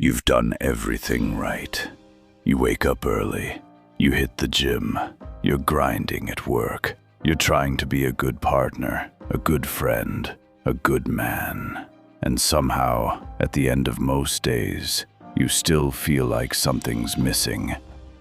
You've done everything right. You wake up early. You hit the gym. You're grinding at work. You're trying to be a good partner, a good friend, a good man. And somehow, at the end of most days, you still feel like something's missing.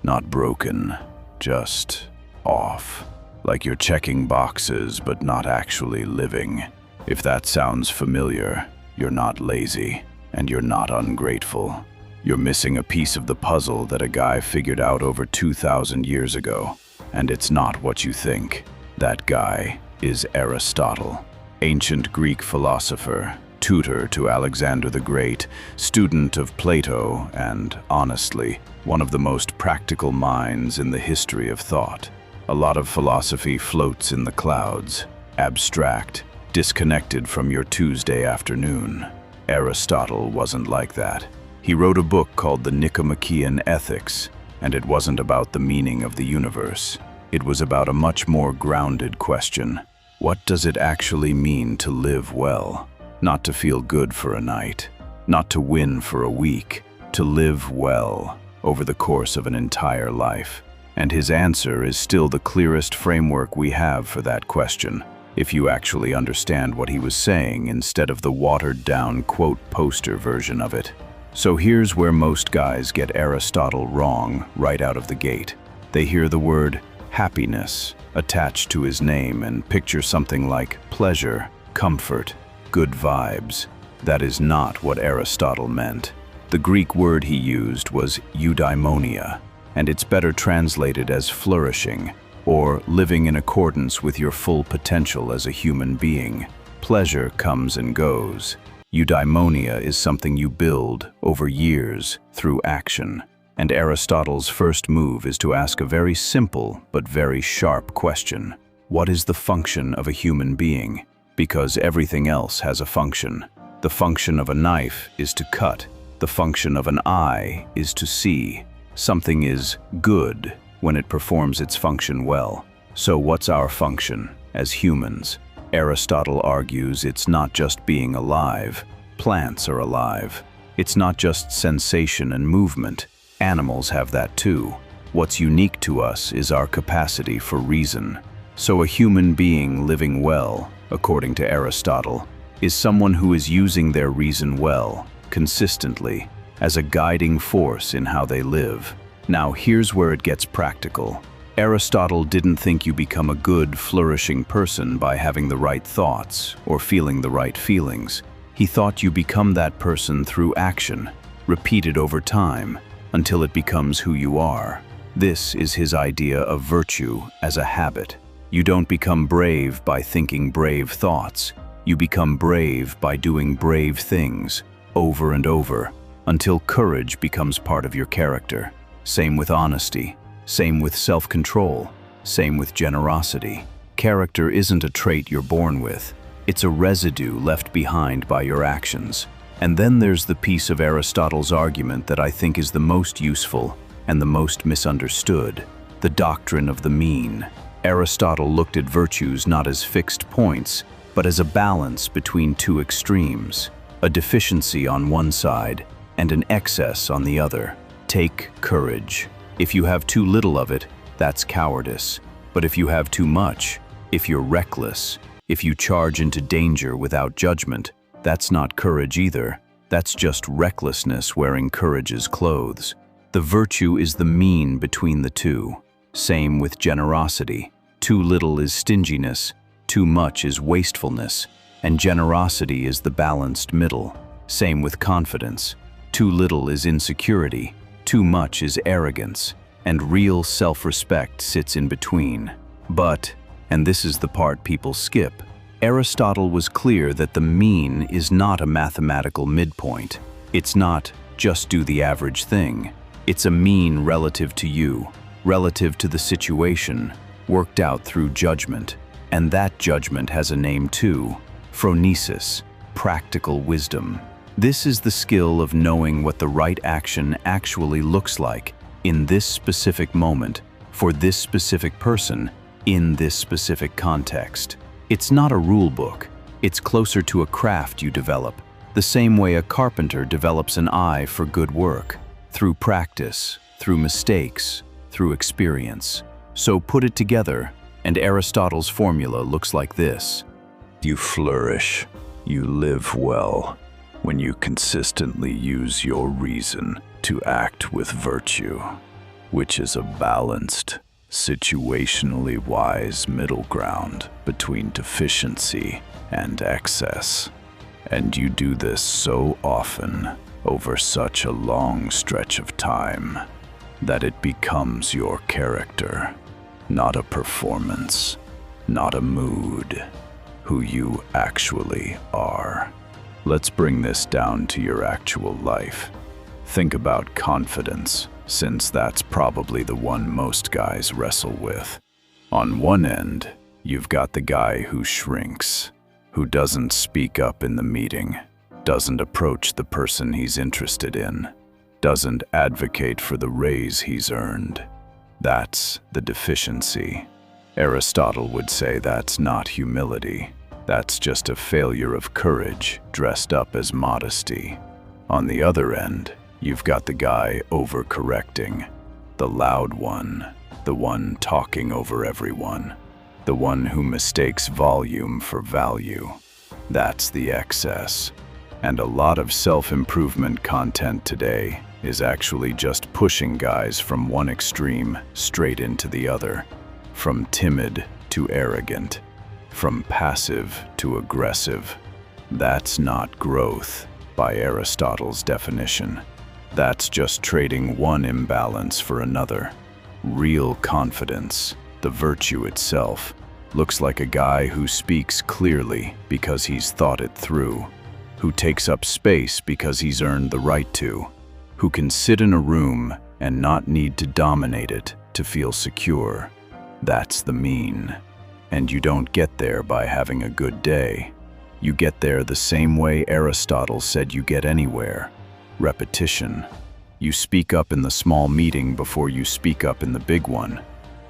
Not broken, just off. Like you're checking boxes but not actually living. If that sounds familiar, you're not lazy, and you're not ungrateful. You're missing a piece of the puzzle that a guy figured out over 2,000 years ago. And it's not what you think. That guy is Aristotle, ancient Greek philosopher, tutor to Alexander the Great, student of Plato, and, honestly, one of the most practical minds in the history of thought. A lot of philosophy floats in the clouds, abstract, disconnected from your Tuesday afternoon. Aristotle wasn't like that. He wrote a book called the Nicomachean Ethics, and it wasn't about the meaning of the universe. It was about a much more grounded question. What does it actually mean to live well? Not to feel good for a night, not to win for a week, to live well over the course of an entire life. And his answer is still the clearest framework we have for that question, if you actually understand what he was saying instead of the watered-down quote poster version of it. So here's where most guys get Aristotle wrong right out of the gate. They hear the word happiness attached to his name and picture something like pleasure, comfort, good vibes. That is not what Aristotle meant. The Greek word he used was Eudaimonia, and it's better translated as flourishing, or living in accordance with your full potential as a human being. Pleasure comes and goes. Eudaimonia is something you build over years through action. And Aristotle's first move is to ask a very simple but very sharp question. What is the function of a human being? Because everything else has a function. The function of a knife is to cut. The function of an eye is to see. Something is good when it performs its function well. So what's our function as humans? Aristotle argues it's not just being alive. Plants are alive. It's not just sensation and movement. Animals have that too. What's unique to us is our capacity for reason. So a human being living well, according to Aristotle, is someone who is using their reason well, consistently, as a guiding force in how they live. Now here's where it gets practical. Aristotle didn't think you become a good, flourishing person by having the right thoughts or feeling the right feelings. He thought you become that person through action, repeated over time, until it becomes who you are. This is his idea of virtue as a habit. You don't become brave by thinking brave thoughts. You become brave by doing brave things over and over until courage becomes part of your character. Same with honesty. Same with self-control. Same with generosity. Character isn't a trait you're born with. It's a residue left behind by your actions. And then there's the piece of Aristotle's argument that I think is the most useful and the most misunderstood, the doctrine of the mean. Aristotle looked at virtues not as fixed points, but as a balance between two extremes, a deficiency on one side and an excess on the other. Take courage. If you have too little of it, that's cowardice. But if you have too much, if you're reckless, if you charge into danger without judgment, that's not courage either. That's just recklessness wearing courage's clothes. The virtue is the mean between the two. Same with generosity. Too little is stinginess, too much is wastefulness, and generosity is the balanced middle. Same with confidence. Too little is insecurity, too much is arrogance, and real self-respect sits in between. But, and this is the part people skip, Aristotle was clear that the mean is not a mathematical midpoint. It's not just do the average thing. It's a mean relative to you, relative to the situation, worked out through judgment. And that judgment has a name too, phronesis, practical wisdom. This is the skill of knowing what the right action actually looks like in this specific moment, for this specific person, in this specific context. It's not a rule book. It's closer to a craft you develop, the same way a carpenter develops an eye for good work, through practice, through mistakes, through experience. So put it together, and Aristotle's formula looks like this. You flourish, you live well, when you consistently use your reason to act with virtue, which is a balanced, situationally wise middle ground between deficiency and excess. And you do this so often, over such a long stretch of time, that it becomes your character, not a performance, not a mood, who you actually are. Let's bring this down to your actual life. Think about confidence, since that's probably the one most guys wrestle with. On one end, you've got the guy who shrinks, who doesn't speak up in the meeting, doesn't approach the person he's interested in, doesn't advocate for the raise he's earned. That's the deficiency. Aristotle would say that's not humility. That's just a failure of courage dressed up as modesty. On the other end, you've got the guy overcorrecting, the loud one, the one talking over everyone, the one who mistakes volume for value. That's the excess. And a lot of self-improvement content today is actually just pushing guys from one extreme straight into the other, from timid to arrogant, from passive to aggressive. That's not growth, by Aristotle's definition. That's just trading one imbalance for another. Real confidence, the virtue itself, looks like a guy who speaks clearly because he's thought it through, who takes up space because he's earned the right to, who can sit in a room and not need to dominate it to feel secure. That's the mean. And you don't get there by having a good day. You get there the same way Aristotle said you get anywhere. Repetition. You speak up in the small meeting before you speak up in the big one.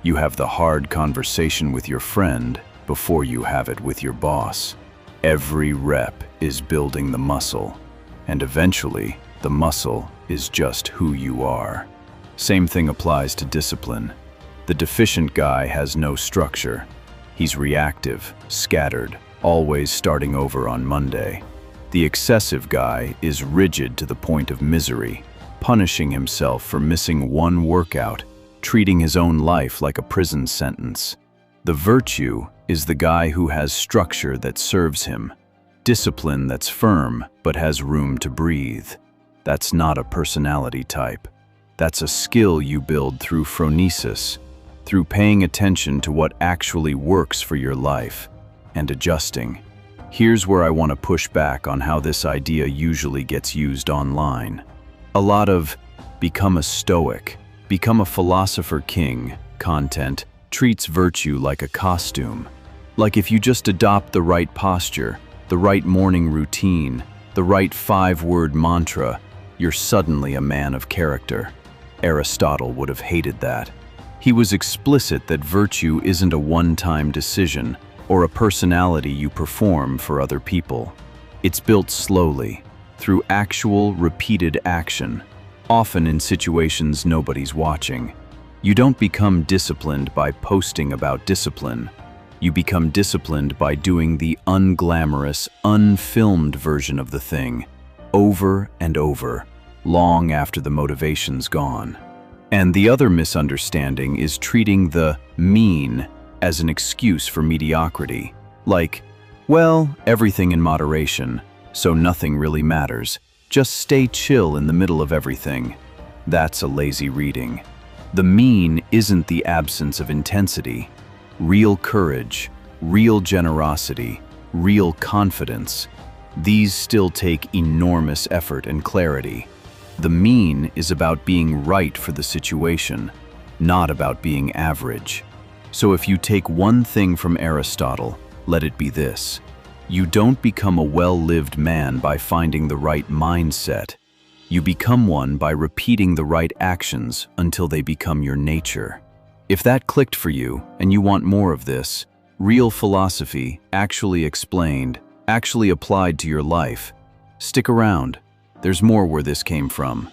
You have the hard conversation with your friend before you have it with your boss. Every rep is building the muscle, and eventually the muscle is just who you are. Same thing applies to discipline. The deficient guy has no structure. He's reactive, scattered, always starting over on Monday. The excessive guy is rigid to the point of misery, punishing himself for missing one workout, treating his own life like a prison sentence. The virtue is the guy who has structure that serves him, discipline that's firm but has room to breathe. That's not a personality type. That's a skill you build through phronesis, through paying attention to what actually works for your life and adjusting. Here's where I want to push back on how this idea usually gets used online. A lot of become a stoic, become a philosopher king content treats virtue like a costume. Like if you just adopt the right posture, the right morning routine, the right 5-word mantra, you're suddenly a man of character. Aristotle would have hated that. He was explicit that virtue isn't a one-time decision or a personality you perform for other people. It's built slowly, through actual, repeated action, often in situations nobody's watching. You don't become disciplined by posting about discipline. You become disciplined by doing the unglamorous, unfilmed version of the thing, over and over, long after the motivation's gone. And the other misunderstanding is treating the mean as an excuse for mediocrity. Like, well, everything in moderation, so nothing really matters. Just stay chill in the middle of everything. That's a lazy reading. The mean isn't the absence of intensity. Real courage, real generosity, real confidence, these still take enormous effort and clarity. The mean is about being right for the situation, not about being average. So if you take one thing from Aristotle, let it be this. You don't become a well-lived man by finding the right mindset. You become one by repeating the right actions until they become your nature. If that clicked for you and you want more of this, real philosophy, actually explained, actually applied to your life, Stick around. There's more where this came from.